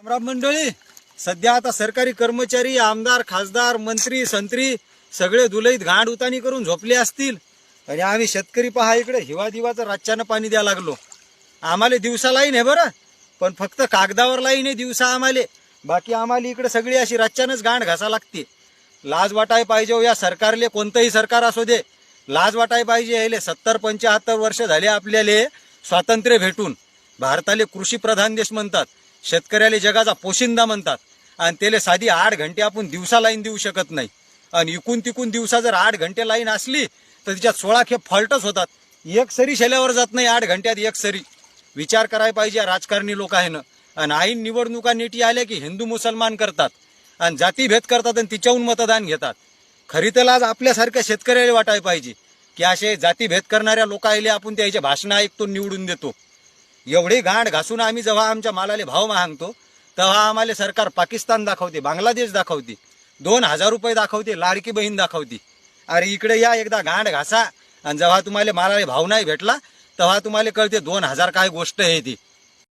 रामराम मंडळी, सध्या आता सरकारी कर्मचारी, आमदार, खासदार, मंत्री, संत्री सगळे दुलईत घाण उतानी करून झोपले असतील आणि आम्ही शेतकरी पहा इकडे हिवा दिवाचं रातच्यानं पाणी द्यायला लागलो. आम्हाला दिवसा लाईन आहे बरं, पण फक्त कागदावर लाईन आहे दिवसा आम्हाला. बाकी आम्हाला इकडे सगळी अशी रातच्यानंच घाण घासा लागते. लाज वाटाय पाहिजे हो या सरकारले, कोणतंही सरकार असू दे, लाज वाटाय पाहिजे. यायले 70-75 वर्ष झाले आपल्याला स्वातंत्र्य भेटून. भारताले कृषी प्रधान देश म्हणतात, शेतकऱ्याला जगाचा पोशिंदा म्हणतात, आणि त्याला साधी 8 घंटे आपण दिवसा लाईन देऊ शकत नाही. आणि इकून तिकून दिवसा जर 8 घंटे लाईन असली तर तिच्यात 16 खेप फॉल्टच होतात. एक सरी शेल्यावर जात नाही 8 घंट्यात एक सरी. विचार करायला पाहिजे या राजकारणी लोक आहे ना. आणि ऐन निवडणुका नेटी आल्या की हिंदू मुसलमान करतात आणि जातीभेद करतात आणि तिच्याहून मतदान घेतात. खरी तर लाज आपल्यासारख्या शेतकऱ्याला वाटायला पाहिजे की असे जातीभेद करणाऱ्या लोक आले आपण त्याचे भाषण ऐकतो, निवडून देतो. एवढी गांड घासून आम्ही जेव्हा आमच्या मालाले भाव मागतो तेव्हा आम्हाला सरकार पाकिस्तान दाखवते, बांगलादेश दाखवते, 2000 रुपये दाखवते, लाडकी बहीण दाखवते. अरे इकडे या एकदा गांड घासा, आणि जेव्हा तुम्हाला मालाले भाव नाही भेटला तेव्हा तुम्हाला कळते 2000 काय गोष्ट आहे ती.